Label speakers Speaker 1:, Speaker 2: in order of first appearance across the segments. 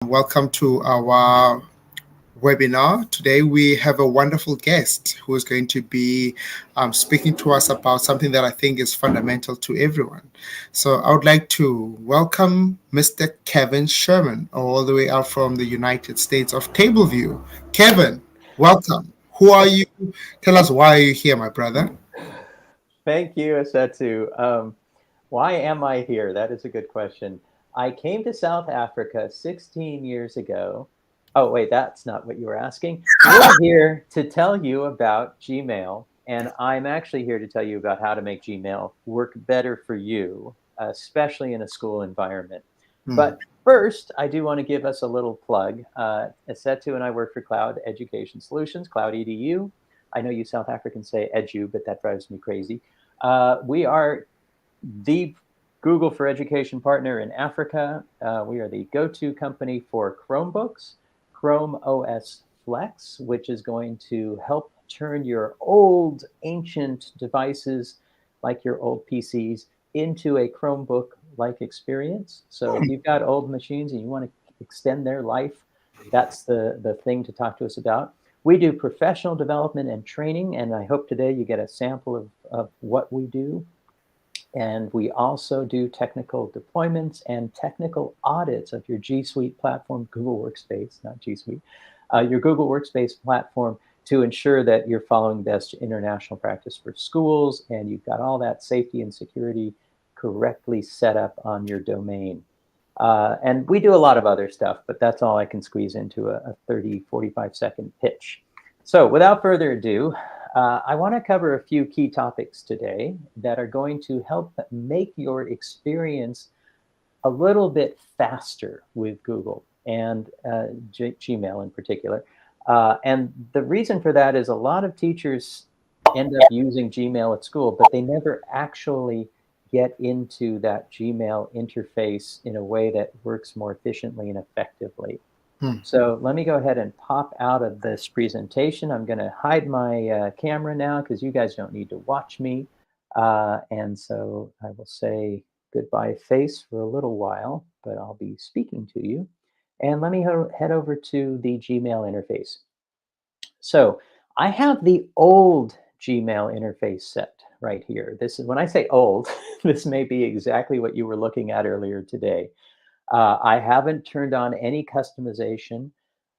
Speaker 1: Welcome to our webinar. Today we have a wonderful guest who is going to be speaking to us about something that I think is fundamental to everyone. So I would like to welcome Mr. Kevin Sherman, all the way out from the United States of Tableview. Kevin, welcome. Who are you? Tell us why are you here, my brother?
Speaker 2: Thank you, Asetu. Why am I here? That is a good question. I came to South Africa 16 years ago. Oh, wait, that's not what you were asking. We're here to tell you about Gmail, and I'm actually here to tell you about how to make Gmail work better for you, especially in a school environment.
Speaker 1: Hmm.
Speaker 2: But first, I do want to give us a little plug. Asetu and I work for Cloud Education Solutions, Cloud EDU. I know you South Africans say edu, but that drives me crazy. We are the Google for Education partner in Africa. We are the go-to company for Chromebooks, Chrome OS Flex, which is going to help turn your old ancient devices like your old PCs into a Chromebook-like experience. So if you've got old machines and you want to extend their life, that's the thing to talk to us about. We do professional development and training, and I hope today you get a sample of what we do. And we also do technical deployments and technical audits of your G Suite platform, Google Workspace, not G Suite, your Google Workspace platform to ensure that you're following best international practice for schools and you've got all that safety and security correctly set up on your domain. And we do a lot of other stuff, but that's all I can squeeze into a 30, 45-second pitch. So without further ado, I want to cover a few key topics today that are going to help make your experience a little bit faster with Google and Gmail in particular. And the reason for that is a lot of teachers end up using Gmail at school, but they never actually get into that Gmail interface in a way that works more efficiently and effectively.
Speaker 1: Hmm.
Speaker 2: So let me go ahead and pop out of this presentation. I'm going to hide my camera now because you guys don't need to watch me. And so I will say goodbye face for a little while, but I'll be speaking to you. And let me head over to the Gmail interface. So I have the old Gmail interface set right here. This is when I say old, this may be exactly what you were looking at earlier today. I haven't turned on any customization,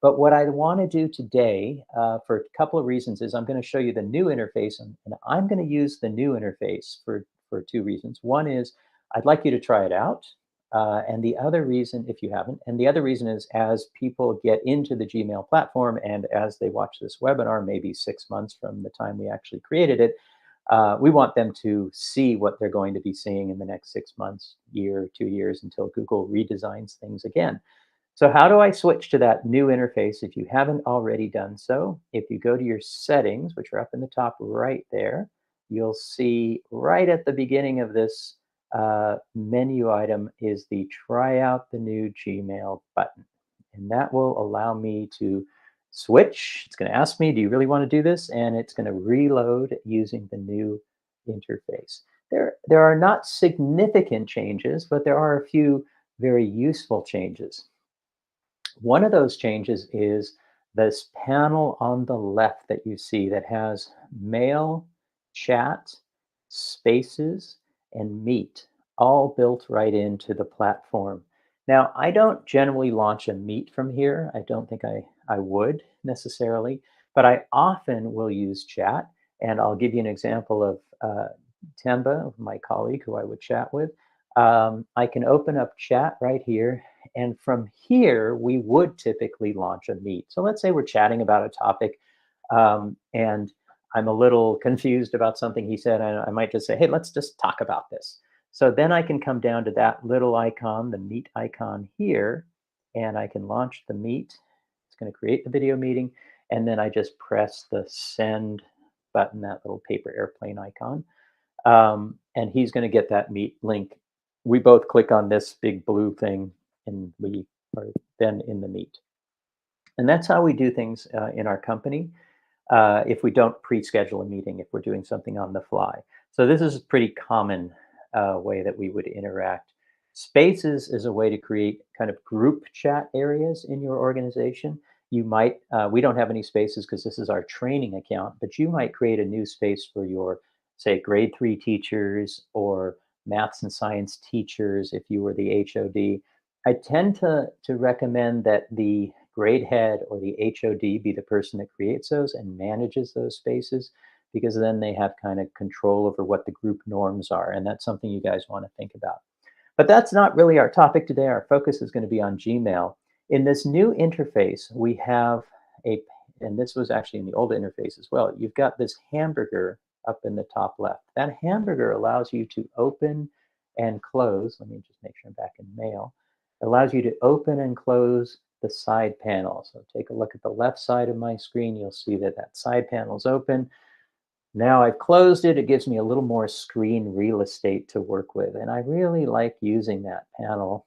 Speaker 2: but what I want to do today for a couple of reasons is I'm going to show you the new interface, and I'm going to use the new interface for two reasons. One is I'd like you to try it out. And the other reason, if you haven't, and the other reason is as people get into the Gmail platform and as they watch this webinar, maybe 6 months from the time we actually created it, we want them to see what they're going to be seeing in the next 6 months, year, 2 years until Google redesigns things again. So how do I switch to that new interface if you haven't already done so? If you go to your settings, which are up in the top right there, you'll see right at the beginning of this menu item is the try out the new Gmail button. And that will allow me to switch. It's going to ask me, do you really want to do this? And it's going to reload using the new interface. There are not significant changes, but there are a few very useful changes. One of those changes is this panel on the left that you see that has mail, chat, spaces, and meet all built right into the platform. Now, I don't generally launch a meet from here. I don't think I would necessarily, but I often will use chat. And I'll give you an example of Temba, my colleague who I would chat with. I can open up chat right here. And from here, we would typically launch a meet. So let's say we're chatting about a topic and I'm a little confused about something he said. I might just say, hey, let's just talk about this. So then I can come down to that little icon, the meet icon here, and I can launch the meet. It's going to create the video meeting. And then I just press the send button, that little paper airplane icon. And he's going to get that meet link. We both click on this big blue thing and we are then in the meet. And that's how we do things in our company if we don't pre-schedule a meeting, if we're doing something on the fly. So this is a pretty common way that we would interact. Spaces is a way to create kind of group chat areas in your organization. You might, we don't have any spaces because this is our training account, but you might create a new space for your, say, grade 3 teachers or maths and science teachers if you were the HOD. I tend to recommend that the grade head or the HOD be the person that creates those and manages those spaces, because then they have kind of control over what the group norms are. And that's something you guys want to think about. But that's not really our topic today. Our focus is going to be on Gmail. In this new interface, we have a, and this was actually in the old interface as well, you've got this hamburger up in the top left. That hamburger allows you to open and close. Let me just make sure I'm back in Mail. It allows you to open and close the side panel. So take a look at the left side of my screen. You'll see that that side panel is open. Now I've closed it. It gives me a little more screen real estate to work with. And I really like using that panel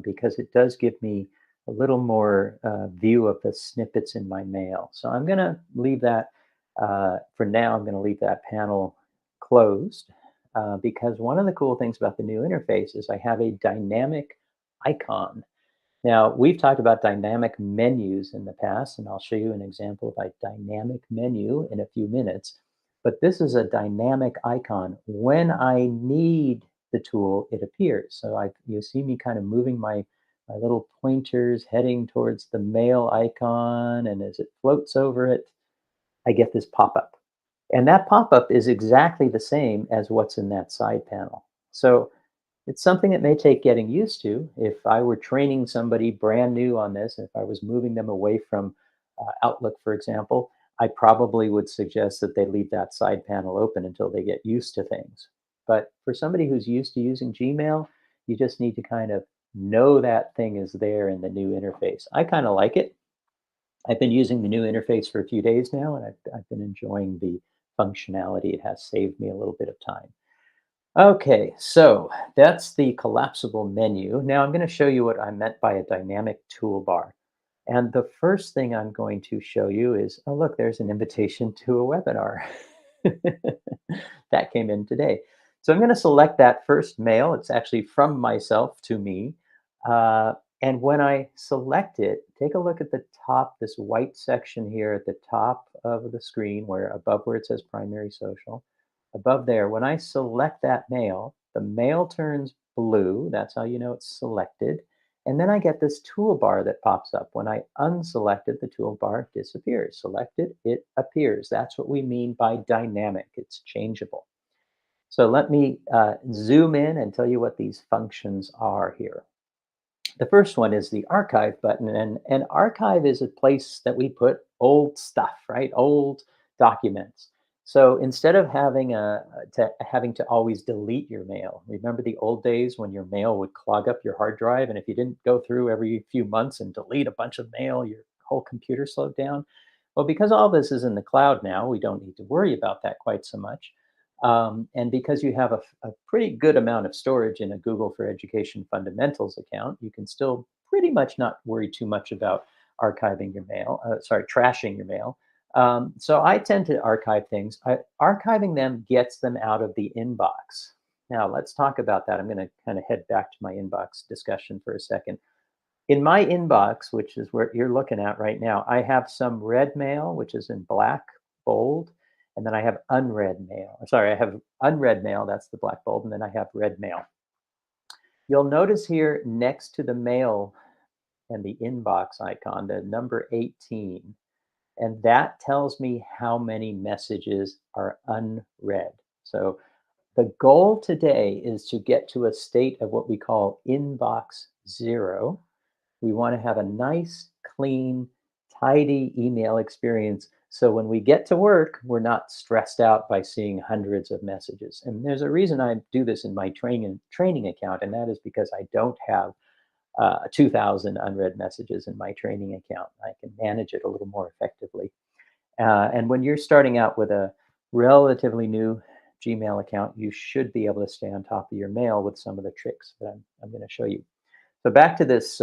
Speaker 2: because it does give me a little more view of the snippets in my mail. So I'm going to leave that, for now, I'm going to leave that panel closed because one of the cool things about the new interface is I have a dynamic icon. Now, we've talked about dynamic menus in the past, and I'll show you an example of a dynamic menu in a few minutes. But this is a dynamic icon. When I need the tool, it appears. So you see me kind of moving my little pointers heading towards the mail icon, and as it floats over it, I get this pop-up. And that pop-up is exactly the same as what's in that side panel. So it's something that may take getting used to. If I were training somebody brand new on this, if I was moving them away from Outlook, for example, I probably would suggest that they leave that side panel open until they get used to things. But for somebody who's used to using Gmail, you just need to kind of know that thing is there in the new interface. I kind of like it. I've been using the new interface for a few days now, and I've been enjoying the functionality. It has saved me a little bit of time. Okay, so that's the collapsible menu. Now I'm going to show you what I meant by a dynamic toolbar. And the first thing I'm going to show you is, oh, look, there's an invitation to a webinar. That came in today. So I'm going to select that first mail. It's actually from myself to me. And when I select it, take a look at the top, this white section here at the top of the screen, where above where it says primary social. Above there, when I select that mail, the mail turns blue. That's how you know it's selected. And then I get this toolbar that pops up. When I unselect it, the toolbar disappears. Selected, it appears. That's what we mean by dynamic. It's changeable. So let me zoom in and tell you what these functions are here. The first one is the archive button, and archive is a place that we put old stuff, right? Old documents. So instead of having to always delete your mail, remember the old days when your mail would clog up your hard drive, and if you didn't go through every few months and delete a bunch of mail, your whole computer slowed down? Well, because all this is in the cloud now, we don't need to worry about that quite so much. And because you have a pretty good amount of storage in a Google for Education Fundamentals account, you can still pretty much not worry too much about archiving your mail, trashing your mail. So I tend to archive things. Archiving them gets them out of the inbox. Now let's talk about that. I'm going to kind of head back to my inbox discussion for a second. In my inbox, which is where you're looking at right now, I have some read mail, which is in black, bold, and then I have unread mail. Sorry, I have unread mail, that's the black bold, and then I have read mail. You'll notice here next to the mail and the inbox icon, the number 18, and that tells me how many messages are unread. So the goal today is to get to a state of what we call inbox zero. We want to have a nice, clean, tidy email experience. So when we get to work, we're not stressed out by seeing hundreds of messages. And there's a reason I do this in my training account, and that is because I don't have 2,000 unread messages in my training account. I can manage it a little more effectively. And when you're starting out with a relatively new Gmail account, you should be able to stay on top of your mail with some of the tricks that I'm going to show you. So back to this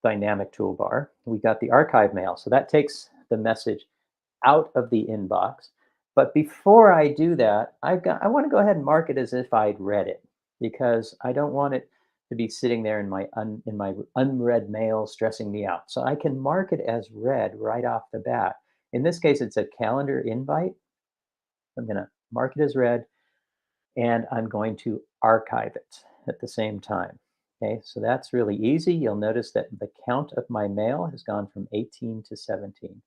Speaker 2: dynamic toolbar, we got the archive mail. So that takes the message out of the inbox. But before I do that, I want to go ahead and mark it as if I'd read it. because I don't want it to be sitting there in my unread mail stressing me out. So I can mark it as read right off the bat. In this case, it's a calendar invite. I'm going to mark it as read, and I'm going to archive it at the same time. Okay, so that's really easy. You'll notice that the count of my mail has gone from 18 to 17.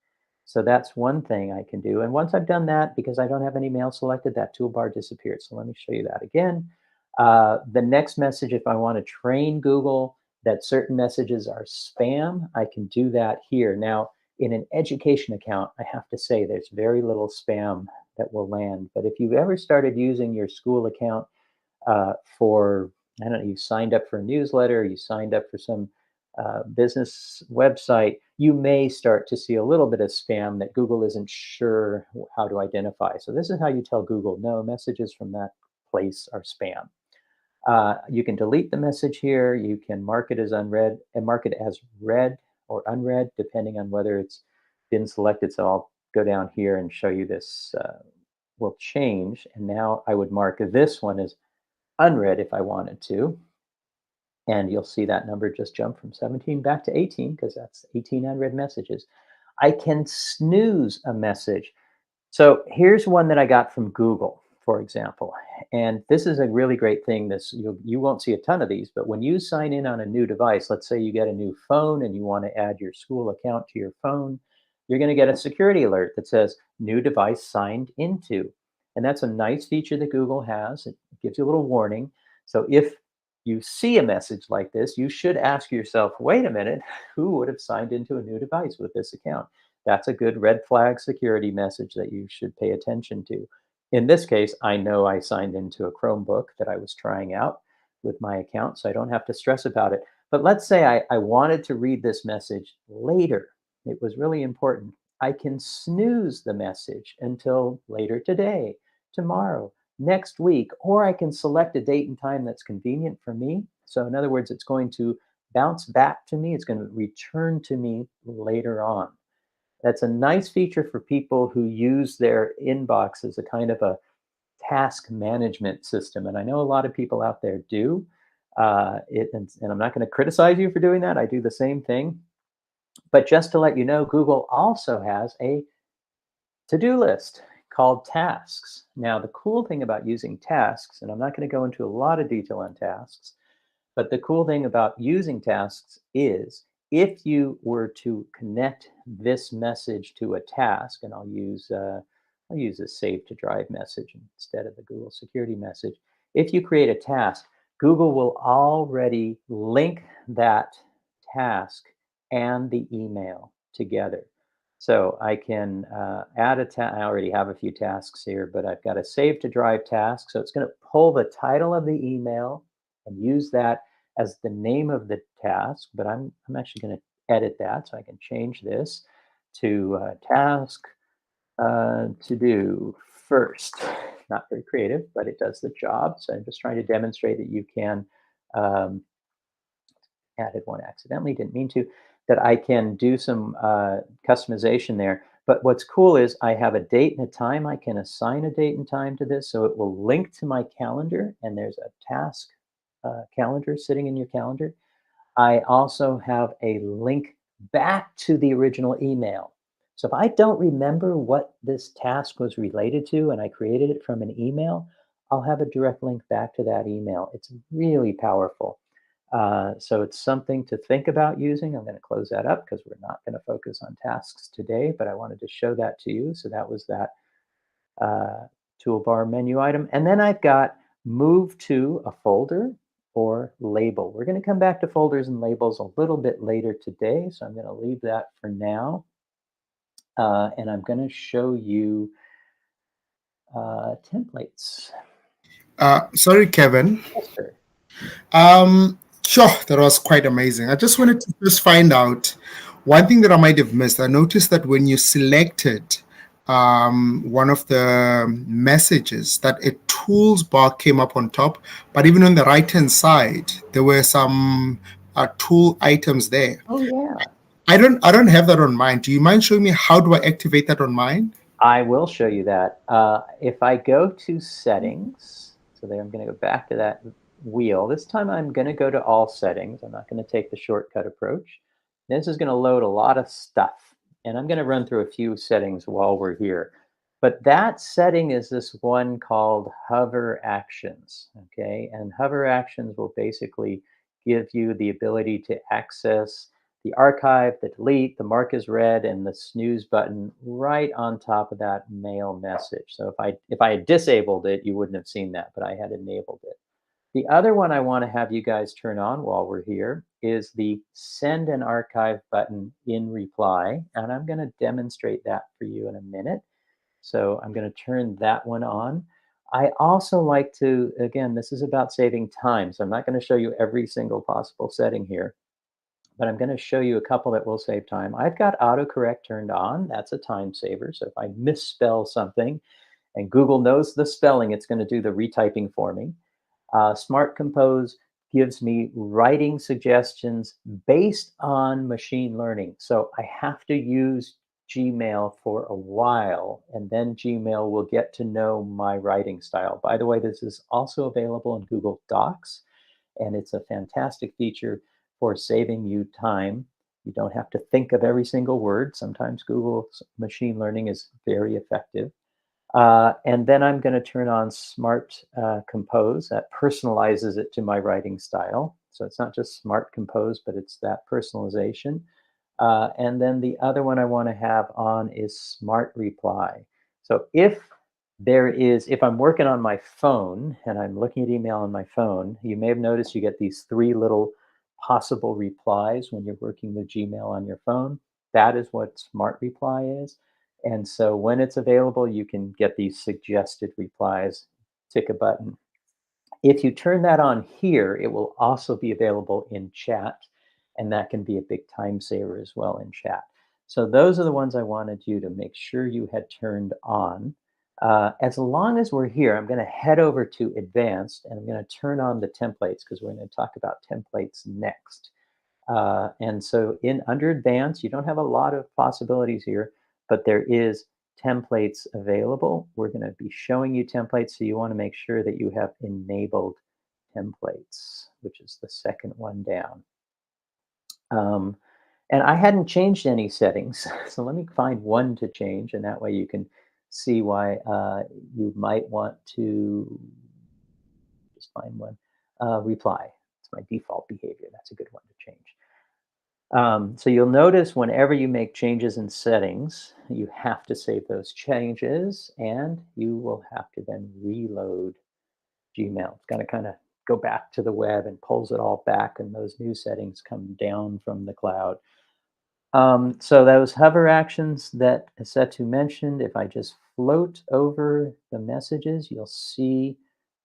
Speaker 2: So that's one thing I can do. And once I've done that, because I don't have any mail selected, that toolbar disappeared. So let me show you that again. The next message, if I want to train Google that certain messages are spam, I can do that here. Now, in an education account, I have to say there's very little spam that will land. But if you've ever started using your school account for, I don't know, you signed up for a newsletter, you signed up for some business website, you may start to see a little bit of spam that Google isn't sure how to identify. So this is how you tell Google, no, messages from that place are spam. You can delete the message here. You can mark it as unread and mark it as read or unread, depending on whether it's been selected. So I'll go down here and show you this will change. And now I would mark this one as unread if I wanted to. And you'll see that number just jump from 17 back to 18 because that's 18 unread messages. I can snooze a message. So here's one that I got from Google, for example. And this is a really great thing. You won't see a ton of these, but when you sign in on a new device, let's say you get a new phone and you want to add your school account to your phone, you're going to get a security alert that says new device signed into. And that's a nice feature that Google has. It gives you a little warning. So if you see a message like this, you should ask yourself, wait a minute, who would have signed into a new device with this account? That's a good red flag security message that you should pay attention to. In this case, I know I signed into a Chromebook that I was trying out with my account, so I don't have to stress about it. But let's say I wanted to read this message later. It was really important. I can snooze the message until later today, tomorrow, next week, or I can select a date and time that's convenient for me. So in other words, it's going to bounce back to me. It's going to return to me later on. That's a nice feature for people who use their inbox as a kind of a task management system. And I know a lot of people out there do. And I'm not going to criticize you for doing that. I do the same thing. But just to let you know, Google also has a to-do list called tasks. Now, the cool thing about using tasks, and I'm not going to go into a lot of detail on tasks, but the cool thing about using tasks is if you were to connect this message to a task, and I'll use a save to drive message instead of the Google security message. If you create a task, Google will already link that task and the email together. So I can add a task. I already have a few tasks here, but I've got a save to drive task. So it's going to pull the title of the email and use that as the name of the task. But I'm actually going to edit that. So I can change this to task to do first. Not very creative, but it does the job. So I'm just trying to demonstrate that you can, added one accidentally, didn't mean to, that I can do some customization there. But what's cool is I have a date and a time. I can assign a date and time to this. So it will link to my calendar, and there's a task calendar sitting in your calendar. I also have a link back to the original email. So if I don't remember what this task was related to and I created it from an email, I'll have a direct link back to that email. It's really powerful. So it's something to think about using. I'm going to close that up because we're not going to focus on tasks today, but I wanted to show that to you. So that was that toolbar menu item. And then I've got move to a folder or label. We're going to come back to folders and labels a little bit later today. So I'm going to leave that for now. And I'm going to show you templates.
Speaker 1: Sorry, Kevin.
Speaker 2: Yes, sir.
Speaker 1: Sure, that was quite amazing. I just wanted to just find out one thing that I might have missed. I noticed that when you selected one of the messages, that a tools bar came up on top, but even on the right-hand side, there were some tool items there.
Speaker 2: Oh, yeah.
Speaker 1: I don't have that on mine. Do you mind showing me how do I activate that on mine?
Speaker 2: I will show you that. If I go to settings, so there I'm going to go back to that wheel. This time I'm going to go to all settings. I'm not going to take the shortcut approach. This is going to load a lot of stuff, and I'm going to run through a few settings while we're here. But that setting is this one called hover actions, okay? And hover actions will basically give you the ability to access the archive, the delete, the mark as read, and the snooze button right on top of that mail message. So if I had disabled it, you wouldn't have seen that, but I had enabled it. The other one I want to have you guys turn on while we're here is the send an archive button in reply. And I'm going to demonstrate that for you in a minute. So I'm going to turn that one on. I also like to, again, this is about saving time. So I'm not going to show you every single possible setting here, but I'm going to show you a couple that will save time. I've got autocorrect turned on. That's a time saver. So if I misspell something and Google knows the spelling, it's going to do the retyping for me. Smart Compose gives me writing suggestions based on machine learning. So I have to use Gmail for a while, and then Gmail will get to know my writing style. By the way, this is also available in Google Docs, and it's a fantastic feature for saving you time. You don't have to think of every single word. Sometimes Google's machine learning is very effective. And then I'm going to turn on Smart Compose. That personalizes it to my writing style. So it's not just Smart Compose, but it's that personalization. And then the other one I want to have on is Smart Reply. So if I'm working on my phone and I'm looking at email on my phone, you may have noticed you get these three little possible replies when you're working with Gmail on your phone. That is what Smart Reply is. And so when it's available, you can get these suggested replies, tick a button. If you turn that on here, it will also be available in chat, and that can be a big time saver as well in chat. So those are the ones I wanted you to make sure you had turned on. As long as we're here, I'm going to head over to advanced, and I'm going to turn on the templates because we're going to talk about templates next. And so under advanced, you don't have a lot of possibilities here, but there is templates available. We're going to be showing you templates, so you want to make sure that you have enabled templates, which is the second one down. And I hadn't changed any settings, so let me find one to change, and that way you can see why you might want to just find one. Reply. It's my default behavior. That's a good one to change. So you'll notice whenever you make changes in settings, you have to save those changes, and you will have to then reload Gmail. It's got to kind of go back to the web and pulls it all back, and those new settings come down from the cloud. So those hover actions that Setu mentioned, if I just float over the messages, you'll see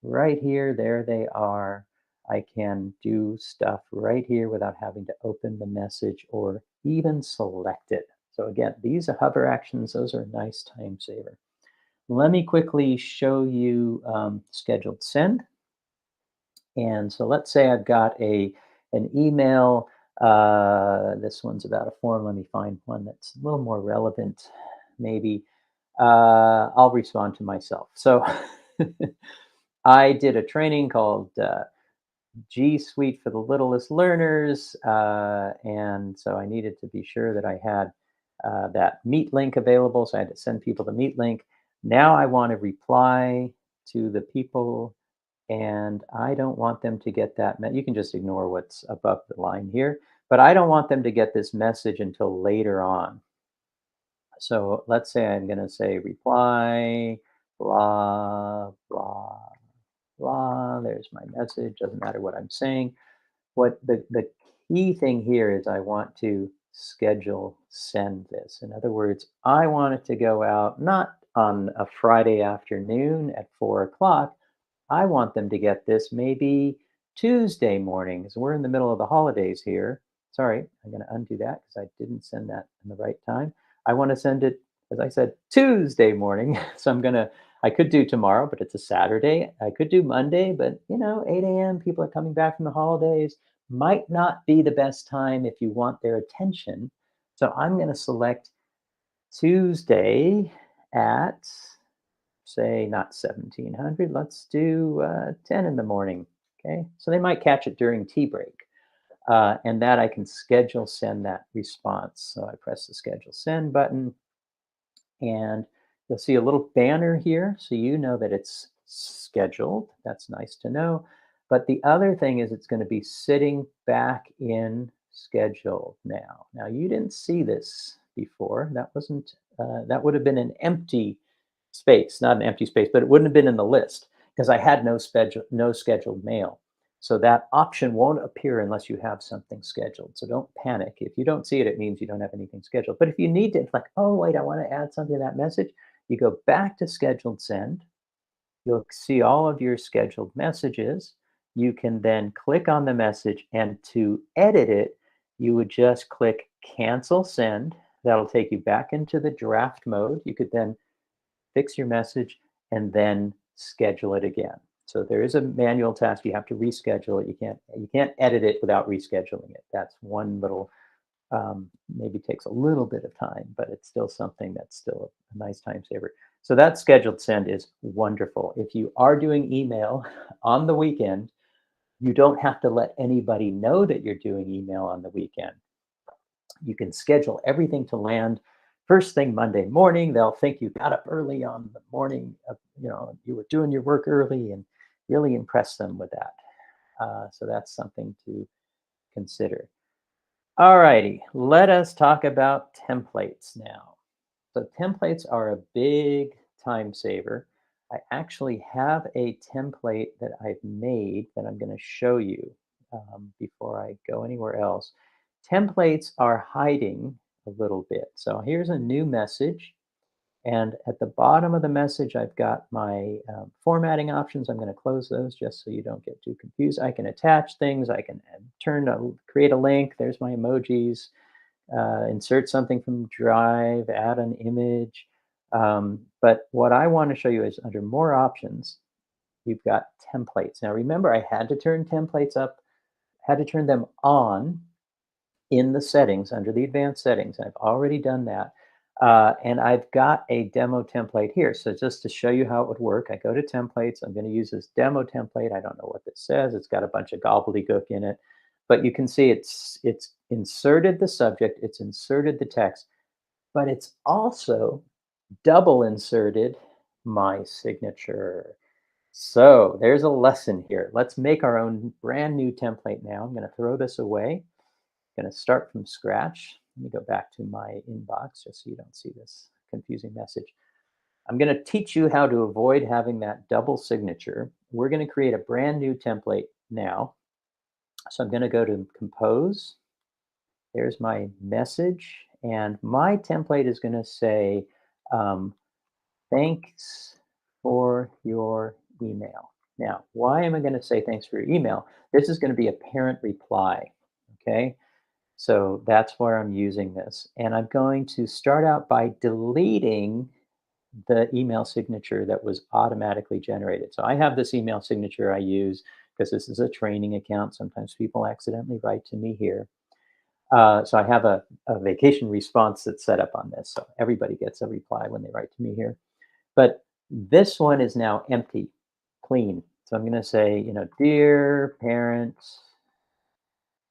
Speaker 2: right here, there they are. I can do stuff right here without having to open the message or even select it. So again, these are hover actions. Those are a nice time saver. Let me quickly show you scheduled send. And so let's say I've got an email. This one's about a form. Let me find one that's a little more relevant, maybe. I'll respond to myself. So I did a training called G Suite for the Littlest Learners. And so I needed to be sure that I had that Meet link available. So I had to send people the Meet link. Now I want to reply to the people, and I don't want them to get that. You can just ignore what's above the line here, but I don't want them to get this message until later on. So let's say I'm going to say reply, blah, blah, blah. There's my message. Doesn't matter what I'm saying. What the key thing here is I want to schedule send this. In other words, I want it to go out not on a Friday afternoon at 4 o'clock. I want them to get this maybe Tuesday morning, because we're in the middle of the holidays here. Sorry, I'm going to undo that because I didn't send that in the right time. I want to send it, as I said, Tuesday morning. So I could do tomorrow, but it's a Saturday. I could do Monday, but 8 a.m., people are coming back from the holidays. Might not be the best time if you want their attention. So I'm going to select Tuesday at, say, not 1700. Let's do 10 in the morning. Okay, so they might catch it during tea break. And that I can schedule send that response. So I press the schedule send button, and you'll see a little banner here, so you know that it's scheduled. That's nice to know. But the other thing is it's going to be sitting back in scheduled now. Now you didn't see this before. That wasn't that would have been an empty space, not an empty space, but it wouldn't have been in the list because I had no scheduled mail. So that option won't appear unless you have something scheduled. So don't panic. If you don't see it, it means you don't have anything scheduled. But if you need to, it's like, oh, wait, I want to add something to that message, you go back to scheduled send. You'll see all of your scheduled messages. You can then click on the message, and to edit it, you would just click cancel send. That'll take you back into the draft mode. You could then fix your message, and then schedule it again. So there is a manual task. You have to reschedule it. You can't edit it without rescheduling it. That's one little maybe takes a little bit of time, but it's still something that's still a nice time saver. So that scheduled send is wonderful. If you are doing email on the weekend, you don't have to let anybody know that you're doing email on the weekend. You can schedule everything to land first thing Monday morning. They'll think you got up early on the morning of, you were doing your work early, and really impress them with that. So that's something to consider. All righty, let us talk about templates now. So templates are a big time saver. I actually have a template that I've made that I'm going to show you before I go anywhere else. Templates are hiding a little bit. So here's a new message. And at the bottom of the message, I've got my formatting options. I'm going to close those just so you don't get too confused. I can attach things. I can create a link. There's my emojis. Insert something from Drive, add an image. But what I want to show you is under more options, you've got templates. Now remember, I had to turn templates up, had to turn them on in the settings under the advanced settings. I've already done that. And I've got a demo template here. So just to show you how it would work, I go to templates. I'm going to use this demo template. I don't know what this says. It's got a bunch of gobbledygook in it. But you can see it's inserted the subject, it's inserted the text, but it's also double inserted my signature. So there's a lesson here. Let's make our own brand new template now. I'm going to throw this away. I'm going to start from scratch. Let me go back to my inbox just so you don't see this confusing message. I'm going to teach you how to avoid having that double signature. We're going to create a brand new template now. So I'm going to go to Compose. There's my message. And my template is going to say, thanks for your email. Now, why am I going to say thanks for your email? This is going to be a parent reply. Okay. So that's where I'm using this. And I'm going to start out by deleting the email signature that was automatically generated. So I have this email signature I use because this is a training account. Sometimes people accidentally write to me here. So I have a vacation response that's set up on this. So everybody gets a reply when they write to me here. But this one is now empty, clean. So I'm going to say, dear parents,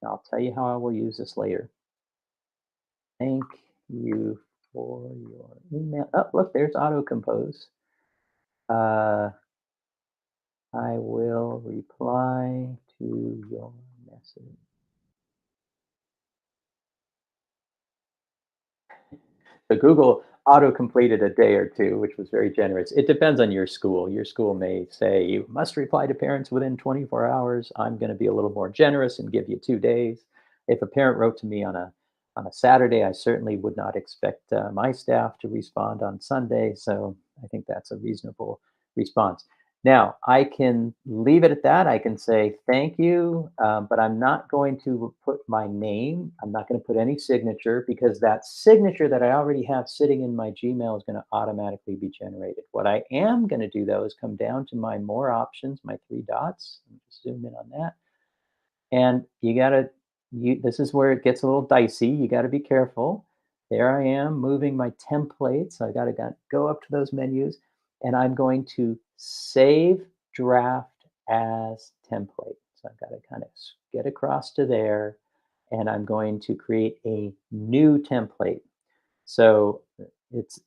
Speaker 2: I'll tell you how I will use this later. Thank you for your email. Oh, look, there's auto compose. I will reply to your message. So Google auto completed a day or two, which was very generous. It depends on your school. Your school may say you must reply to parents within 24 hours. I'm going to be a little more generous and give you 2 days. If a parent wrote to me on a Saturday, I certainly would not expect my staff to respond on Sunday. So I think that's a reasonable response. Now, I can leave it at that. I can say thank you, but I'm not going to put my name. I'm not going to put any signature because that signature that I already have sitting in my Gmail is going to automatically be generated. What I am going to do, though, is come down to my more options, my three dots. Let me just zoom in on that. And this is where it gets a little dicey. You got to be careful. There I am moving my templates. I got to go up to those menus, and I'm going to save draft as template. So I've got to kind of get across to there, and I'm going to create a new template. So this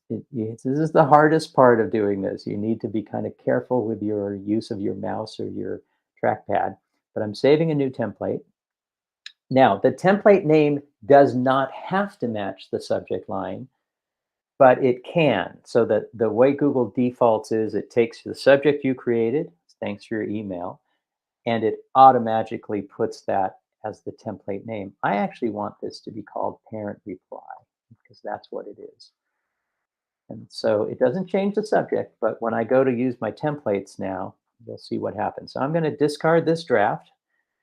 Speaker 2: is the hardest part of doing this. You need to be kind of careful with your use of your mouse or your trackpad. But I'm saving a new template. Now, the template name does not have to match the subject line, but it can. So that the way Google defaults is it takes the subject you created, thanks for your email, and it automatically puts that as the template name. I actually want this to be called parent reply because that's what it is. And so it doesn't change the subject, but when I go to use my templates now, you'll see what happens. So I'm going to discard this draft,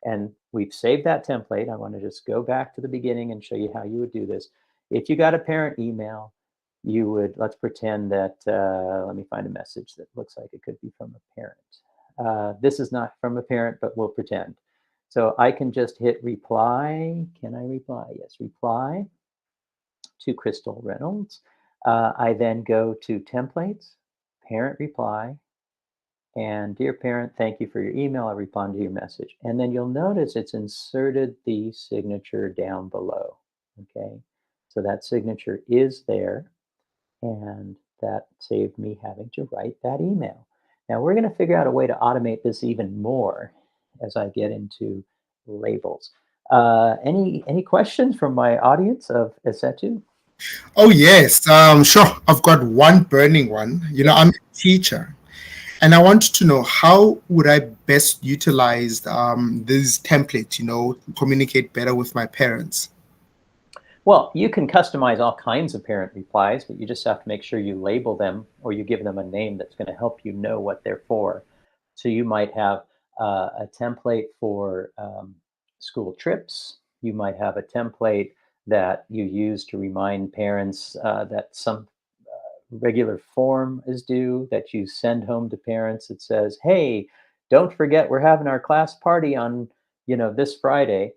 Speaker 2: and we've saved that template. I want to just go back to the beginning and show you how you would do this. If you got a parent email, you would, let's pretend that, let me find a message that looks like it could be from a parent. This is not from a parent, but we'll pretend. So I can just hit reply. Can I reply? Yes, reply to Crystal Reynolds. I then go to templates, parent reply, and dear parent, thank you for your email. I respond to your message. And then you'll notice it's inserted the signature down below. Okay, so that signature is there, and that saved me having to write that email. Now we're going to figure out a way to automate this even more as I get into labels. Any questions from my audience of Esetu?
Speaker 1: Oh, yes. Sure. I've got one burning one.
Speaker 2: Yeah.
Speaker 1: I'm a teacher, and I want to know how would I best utilize these templates, communicate better with my parents.
Speaker 2: Well, you can customize all kinds of parent replies, but you just have to make sure you label them or you give them a name that's going to help you know what they're for. So you might have a template for school trips. You might have a template that you use to remind parents that some regular form is due that you send home to parents that says, "Hey, don't forget we're having our class party on, this Friday."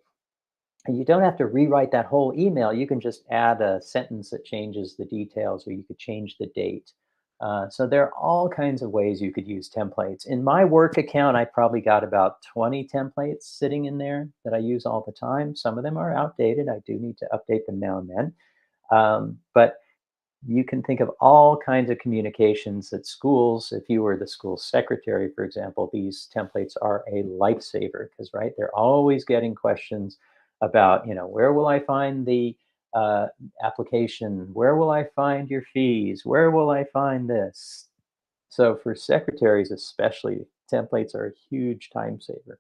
Speaker 2: And you don't have to rewrite that whole email. You can just add a sentence that changes the details, or you could change the date. So there are all kinds of ways you could use templates. In my work account, I probably got about 20 templates sitting in there that I use all the time. Some of them are outdated. I do need to update them now and then. But you can think of all kinds of communications at schools. If you were the school secretary, for example, these templates are a lifesaver because, right, they're always getting questions about, where will I find the uh, application? Where will I find your fees? Where will I find this? So for secretaries especially, templates are a huge time saver.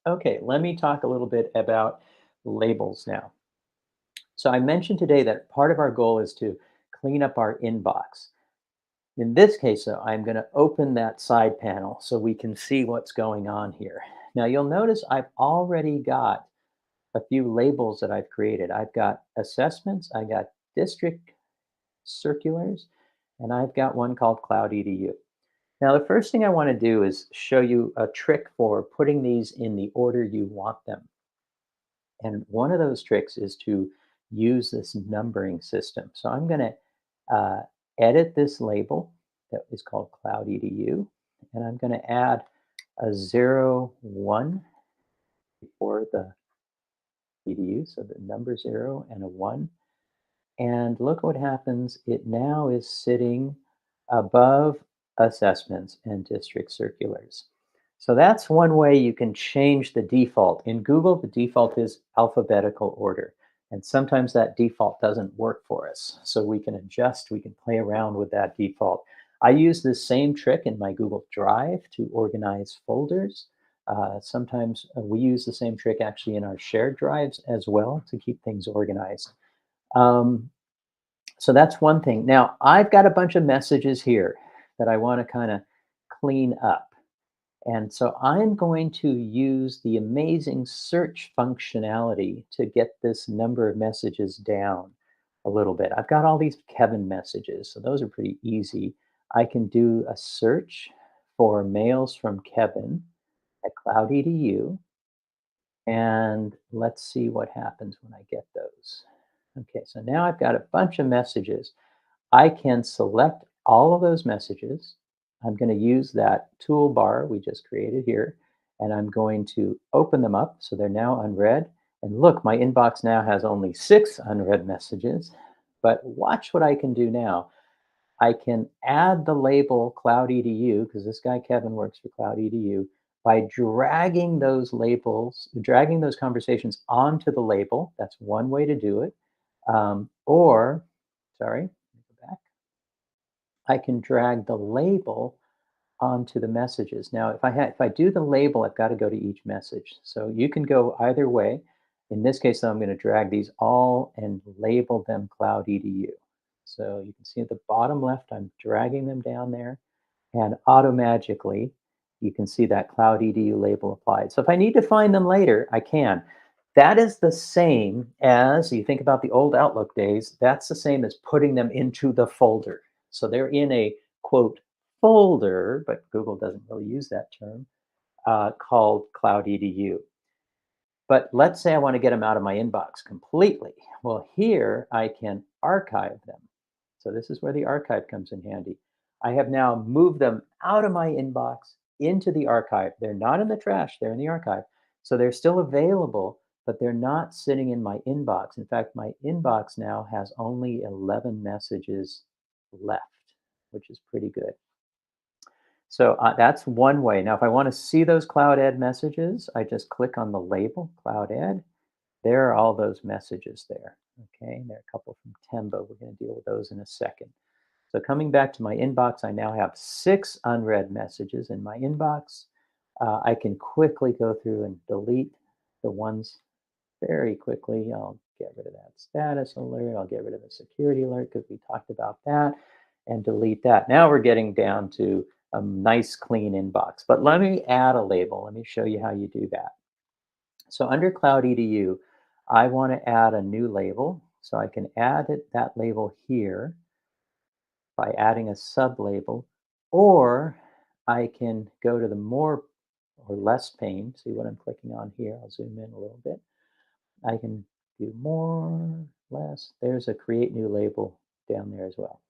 Speaker 2: Okay, let me talk a little bit about labels now. So I mentioned today that part of our goal is to clean up our inbox. In this case, though, I'm going to open that side panel so we can see what's going on here. Now, you'll notice I've already got a few labels that I've created. I've got assessments, I got district circulars, and I've got one called Cloud EDU. Now, the first thing I want to do is show you a trick for putting these in the order you want them. And one of those tricks is to use this numbering system. So I'm going to edit this label that is called Cloud EDU, and I'm going to add a 0, 1 before the EDU, so the number 0 and a 1. And look what happens. It now is sitting above assessments and district circulars. So that's one way you can change the default. In Google, the default is alphabetical order. And sometimes that default doesn't work for us. So we can adjust, we can play around with that default. I use this same trick in my Google Drive to organize folders. Sometimes we use the same trick actually in our shared drives as well to keep things organized. Um, so that's one thing. Now, I've got a bunch of messages here that I want to kind of clean up. And so I'm going to use the amazing search functionality to get this number of messages down a little bit. I've got all these Kevin messages, so those are pretty easy. I can do a search for mails from Kevin at Cloud EDU, and let's see what happens when I get those. Okay, so now I've got a bunch of messages. I can select all of those messages, I'm going to use that toolbar we just created here, and I'm going to open them up so they're now unread. And look, my inbox now has only 6 unread messages. But watch what I can do now. I can add the label Cloud EDU, because this guy Kevin works for Cloud EDU, by dragging those labels, dragging those conversations onto the label. That's one way to do it. Or, sorry, let me go back. I can drag the label onto the messages. Now, if I do the label, I've got to go to each message. So you can go either way. In this case, though, I'm going to drag these all and label them Cloud EDU. So you can see at the bottom left, I'm dragging them down there, and automatically you can see that Cloud EDU label applied. So if I need to find them later, I can. That is the same as, you think about the old Outlook days, that's the same as putting them into the folder. So they're in a, quote, folder, but Google doesn't really use that term, called Cloud EDU. But let's say I want to get them out of my inbox completely. Well, here I can archive them. So this is where the archive comes in handy. I have now moved them out of my inbox into the archive. They're not in the trash, they're in the archive. So they're still available, but they're not sitting in my inbox. In fact, my inbox now has only 11 messages left, which is pretty good. So that's one way. Now, if I want to see those Cloud Ed messages, I just click on the label, Cloud Ed. There are all those messages there. Okay, there are a couple from Temba. We're going to deal with those in a second. So coming back to my inbox, I now have 6 unread messages in my inbox. I can quickly go through and delete the ones very quickly. I'll get rid of that status alert. I'll get rid of the security alert because we talked about that, and delete that. Now we're getting down to a nice clean inbox. But let me add a label. Let me show you how you do that. So under Cloud EDU, I want to add a new label. So I can add that label here by adding a sublabel, or I can go to the more or less pane. See what I'm clicking on here? I'll zoom in a little bit. I can do more, less. There's a create new label down there as well.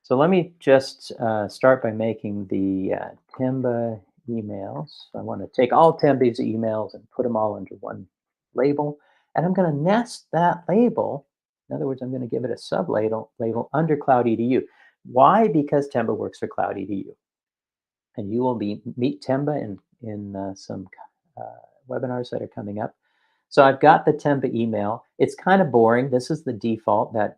Speaker 2: So let me just start by making the Temba emails. I want to take all Temba's emails and put them all under one label. And I'm going to nest that label. In other words, I'm going to give it a sublabel under Cloud EDU. Why? Because Temba works for Cloud EDU. And you will meet Temba in some webinars that are coming up. So I've got the Temba email. It's kind of boring. This is the default, that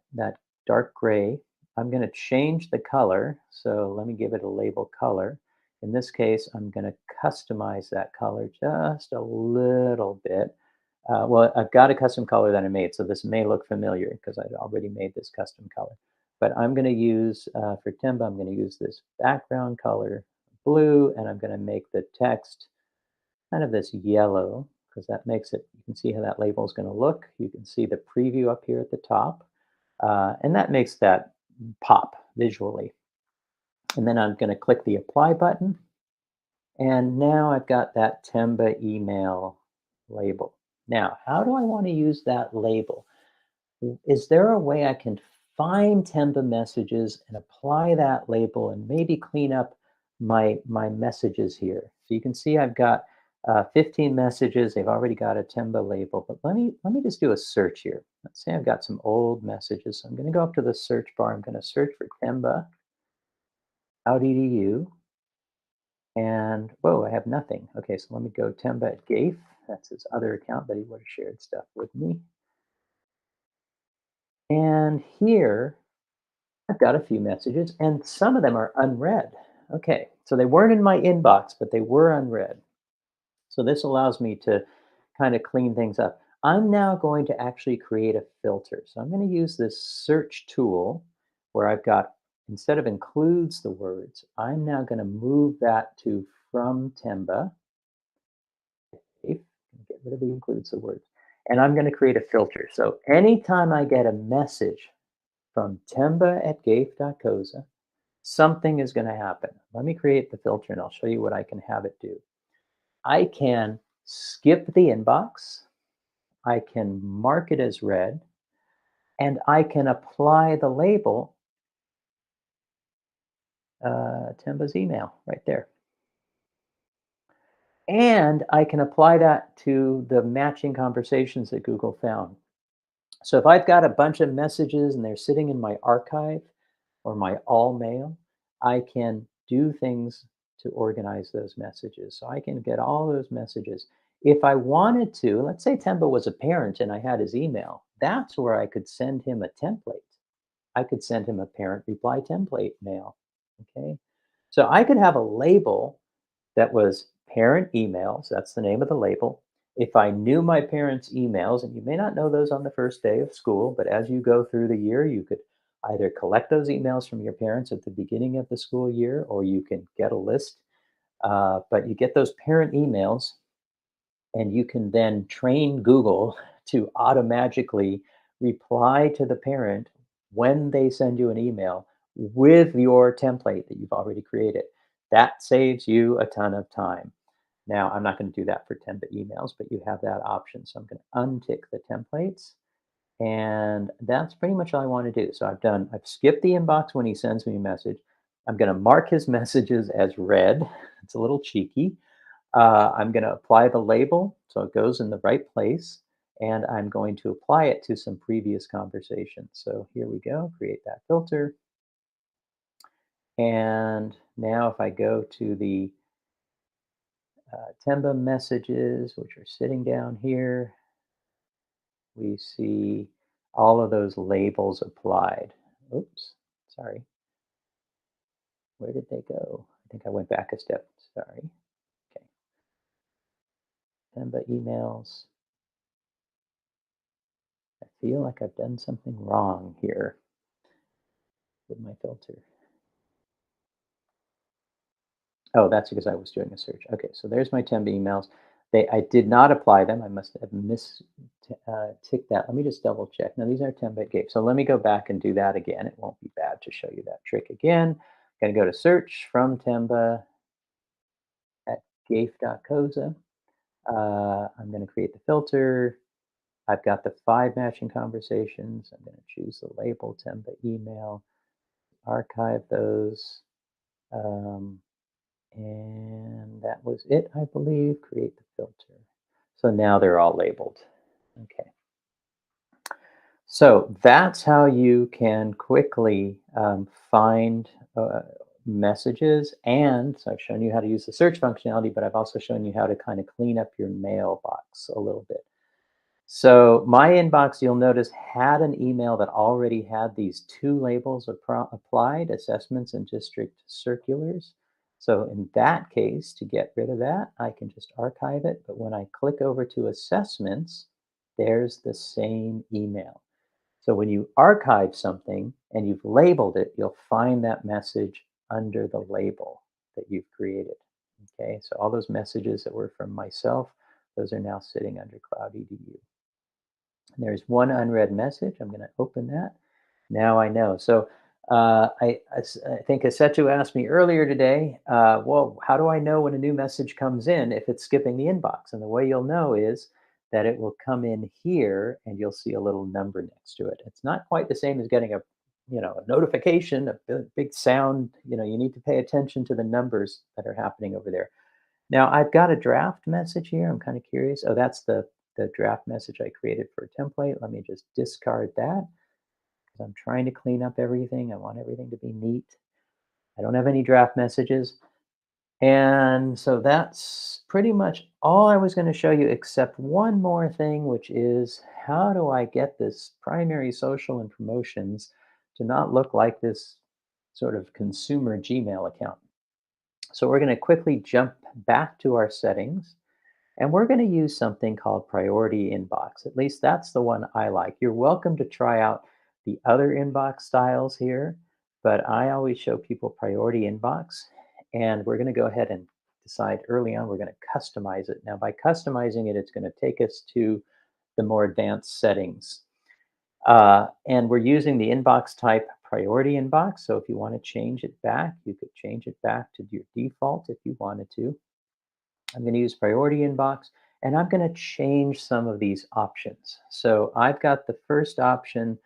Speaker 2: dark gray. I'm going to change the color. So let me give it a label color. In this case, I'm going to customize that color just a little bit. Well, I've got a custom color that I made, so this may look familiar because I'd already made this custom color. But I'm going to use, for Temba, I'm going to use this background color, blue, and I'm going to make the text kind of this yellow, because that makes it, you can see how that label is going to look. You can see the preview up here at the top, and that makes that pop visually. And then I'm going to click the apply button, and now I've got that Temba email label. Now, how do I want to use that label? Is there a way I can find Temba messages and apply that label and maybe clean up my messages here? So you can see I've got 15 messages. They've already got a Temba label, but let me just do a search here. Let's say I've got some old messages. So I'm going to go up to the search bar. I'm going to search for Temba, Cloud EDU, and whoa, I have nothing. Okay, so let me go Temba at Gafe. That's his other account that he would have shared stuff with me. And here I've got a few messages, and some of them are unread. Okay, so they weren't in my inbox, but they were unread. So this allows me to kind of clean things up. I'm now going to actually create a filter. So I'm going to use this search tool where I've got, instead of includes the words, I'm now going to move that to from Temba. Okay, get rid of the includes the words. And I'm going to create a filter. So anytime I get a message from Temba at gafe.coza, something is going to happen. Let me create the filter and I'll show you what I can have it do. I can skip the inbox, I can mark it as read, and I can apply the label Temba's email right there. And I can apply that to the matching conversations that Google found. So if I've got a bunch of messages and they're sitting in my archive or my all mail, I can do things to organize those messages. So I can get all those messages. If I wanted to, let's say Temba was a parent and I had his email, that's where I could send him a template. I could send him a parent reply template mail. Okay. So I could have a label that was parent emails. That's the name of the label. If I knew my parents' emails, and you may not know those on the first day of school, but as you go through the year, you could either collect those emails from your parents at the beginning of the school year, or you can get a list. But you get those parent emails, and you can then train Google to automatically reply to the parent when they send you an email with your template that you've already created. That saves you a ton of time. Now, I'm not going to do that for Template emails, but you have that option. So I'm going to untick the templates. And that's pretty much all I want to do. So I've skipped the inbox when he sends me a message. I'm going to mark his messages as read. It's a little cheeky. I'm going to apply the label so it goes in the right place. And I'm going to apply it to some previous conversations. So here we go, create that filter. And now if I go to the Temba messages, which are sitting down here, we see all of those labels applied. Oops, sorry. Where did they go? I think I went back a step. Sorry. Okay. Temba emails. I feel like I've done something wrong here with my filter. Oh, that's because I was doing a search. Okay, so there's my Temba emails. I did not apply them. I must have ticked that. Let me just double check. Now, these are Temba gave. So let me go back and do that again. It won't be bad to show you that trick again. Going to go to search from Temba at gafe.coza. I'm going to create the filter. I've got the 5 matching conversations. I'm going to choose the label Temba email, archive those. And that was it, I believe. Create the filter. So now they're all labeled. Okay. So that's how you can quickly find messages. And so I've shown you how to use the search functionality, but I've also shown you how to kind of clean up your mailbox a little bit. So my inbox, you'll notice, had an email that already had these 2 labels applied, assessments and district circulars. So in that case, to get rid of that, I can just archive it. But when I click over to assessments, there's the same email. So when you archive something and you've labeled it, you'll find that message under the label that you've created. Okay, so all those messages that were from myself, those are now sitting under Cloud EDU. There's one unread message. I'm going to open that. Now I know. So I think Asetu asked me earlier today, well, how do I know when a new message comes in if it's skipping the inbox? And the way you'll know is that it will come in here and you'll see a little number next to it. It's not quite the same as getting a notification, a big sound. You need to pay attention to the numbers that are happening over there. Now, I've got a draft message here. I'm kind of curious. Oh, that's the draft message I created for a template. Let me just discard that because I'm trying to clean up everything. I want everything to be neat. I don't have any draft messages. And so that's pretty much all I was going to show you, except one more thing, which is how do I get this primary social and promotions to not look like this sort of consumer Gmail account? So we're going to quickly jump back to our settings. And we're going to use something called Priority Inbox. At least that's the one I like. You're welcome to try out the other inbox styles here, but I always show people Priority Inbox. And we're going to go ahead and decide early on, we're going to customize it. Now, by customizing it, it's going to take us to the more advanced settings. And we're using the inbox type Priority Inbox. So if you want to change it back, you could change it back to your default if you wanted to. I'm going to use Priority Inbox, and I'm going to change some of these options. So I've got the first option,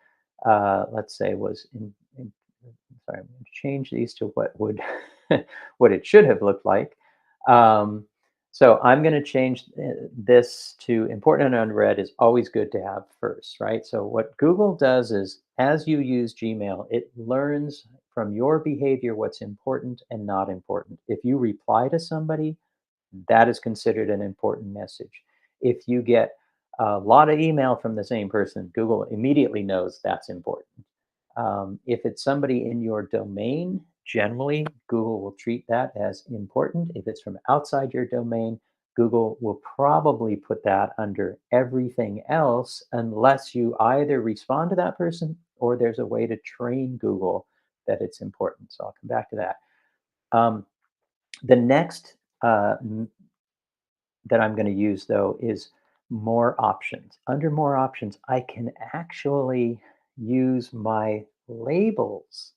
Speaker 2: let's say, was sorry, I'm going to change these to what would what it should have looked like. Um, so I'm going to change this to important and unread is always good to have first, right? So what Google does is as you use Gmail, it learns from your behavior what's important and not important. If you reply to somebody, that is considered an important message. If you get a lot of email from the same person, Google immediately knows that's important. If it's somebody in your domain, generally Google will treat that as important. If it's from outside your domain, Google will probably put that under everything else unless you either respond to that person or there's a way to train Google that it's important. So I'll come back to that. The next that I'm going to use though is more options. Under more options, I can actually use my labels.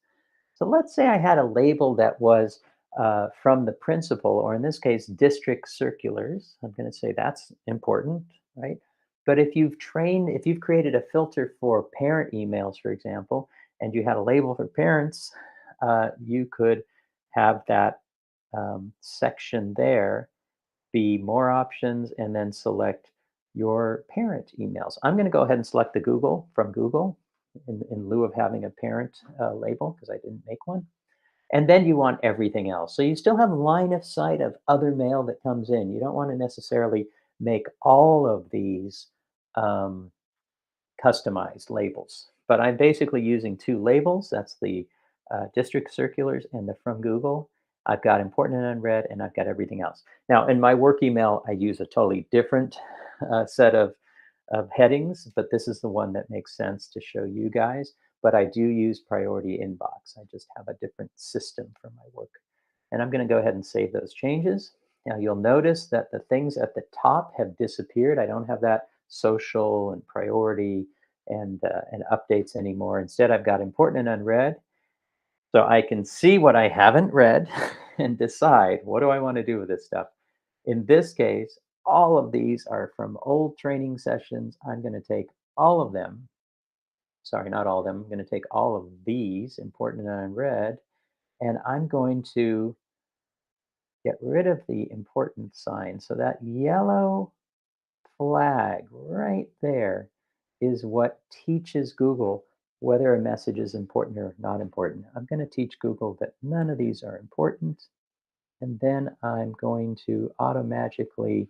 Speaker 2: So let's say I had a label that was from the principal, or in this case, district circulars. I'm going to say that's important, right? But if you've created a filter for parent emails, for example, and you had a label for parents, you could have that section there be more options and then select your parent emails. I'm going to go ahead and select the Google from Google in lieu of having a parent label because I didn't make one. And then you want everything else. So you still have line of sight of other mail that comes in. You don't want to necessarily make all of these um, customized labels. But I'm basically using two labels. That's the district circulars and the from Google. I've got important and unread, and I've got everything else. Now, in my work email, I use a totally different set of headings, but this is the one that makes sense to show you guys. But I do use priority inbox. I just have a different system for my work. And I'm going to go ahead and save those changes. Now you'll notice that the things at the top have disappeared. I don't have that social and priority and updates anymore. Instead, I've got important and unread. So I can see what I haven't read and decide what do I want to do with this stuff. In this case, all of these are from old training sessions. I'm going to take all of them. Sorry, not all of them. I'm going to take all of these, important and unread, and I'm going to get rid of the important sign. So that yellow flag right there is what teaches Google whether a message is important or not important. I'm going to teach Google that none of these are important. And then I'm going to automatically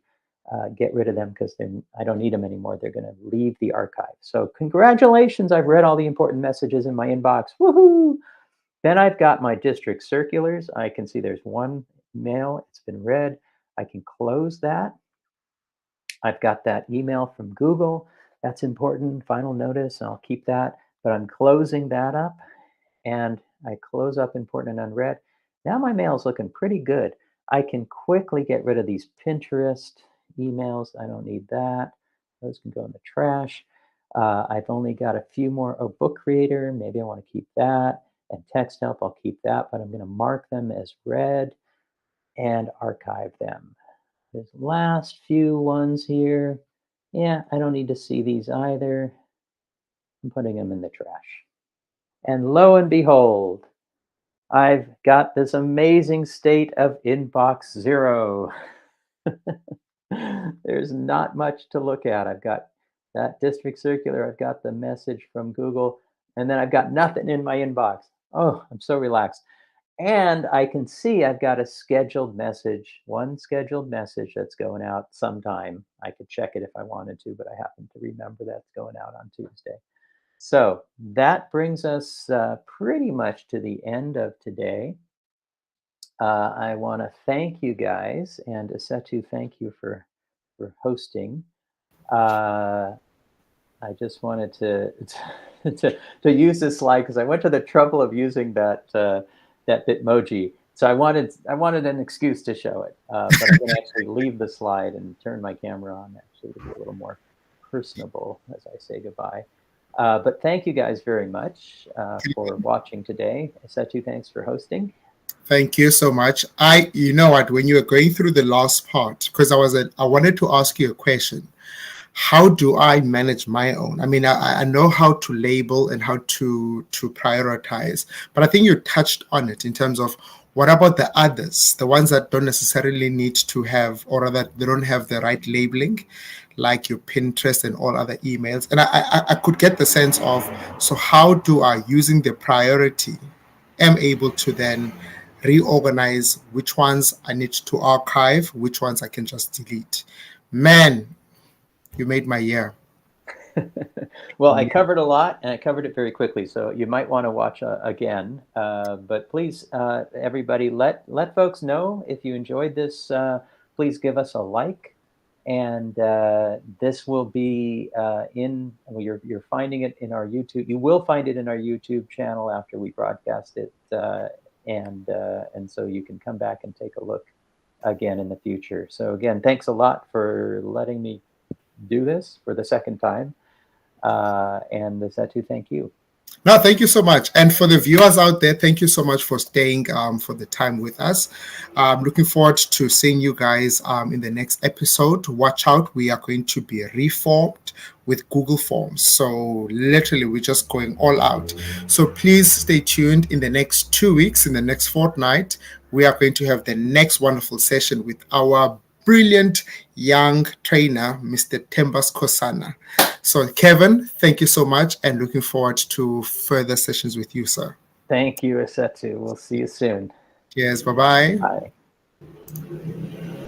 Speaker 2: get rid of them because I don't need them anymore. They're going to leave the archive. So congratulations, I've read all the important messages in my inbox. Woohoo! Then I've got my district circulars. I can see there's one mail. It's been read. I can close that. I've got that email from Google. That's important. Final notice. I'll keep that. But I'm closing that up. And I close up important and unread. Now my mail is looking pretty good. I can quickly get rid of these Pinterest emails. I don't need that. Those can go in the trash. I've only got a few more. Oh, book creator. Maybe I want to keep that. And text help, I'll keep that. But I'm going to mark them as read and archive them. These last few ones here. Yeah, I don't need to see these either. I'm putting them in the trash. And lo and behold, I've got this amazing state of inbox zero. There's not much to look at. I've got that district circular, I've got the message from Google, and then I've got nothing in my inbox. Oh, I'm so relaxed. And I can see I've got a scheduled message, one scheduled message that's going out sometime. I could check it if I wanted to, but I happen to remember that's going out on Tuesday. So that brings us pretty much to the end of today. I want to thank you guys, and Asetu, thank you for hosting. I just wanted to use this slide because I went to the trouble of using that Bitmoji. So I wanted an excuse to show it, but I'm going to actually leave the slide and turn my camera on actually to be a little more personable as I say goodbye. But thank you guys very much for watching today. Setu, thanks for hosting.
Speaker 1: Thank you so much. You know what, when you were going through the last part, because I wanted to ask you a question. how do I manage my own? I mean, I know how to label and how to prioritize, but I think you touched on it in terms of what about the others, the ones that don't necessarily need to have, or that they don't have the right labeling, like your Pinterest and all other emails. And I could get the sense of, so how do I, using the priority, am able to then reorganize which ones I need to archive, which ones I can just delete. Man, you made my year.
Speaker 2: Well, I covered a lot, and I covered it very quickly, so you might want to watch again. But please, everybody, let folks know if you enjoyed this. Please give us a like, and this will be in. Well, you're finding it in our YouTube. You will find it in our YouTube channel after we broadcast it, and so you can come back and take a look again in the future. So again, thanks a lot for letting me do this for the second time. And Setu, thank you.
Speaker 1: No, thank you so much. And for the viewers out there, thank you so much for staying for the time with us. Looking forward to seeing you guys in the next episode. Watch out, we are going to be reformed with Google Forms. So literally, we're just going all out. So please stay tuned. In the next 2 weeks, in the next fortnight, we are going to have the next wonderful session with our brilliant young trainer, Mr. Tembas Kosana. So, Kevin, thank you so much, and looking forward to further sessions with you, sir.
Speaker 2: Thank you, Setu. We'll see you soon.
Speaker 1: Cheers. Bye-bye.
Speaker 2: Bye.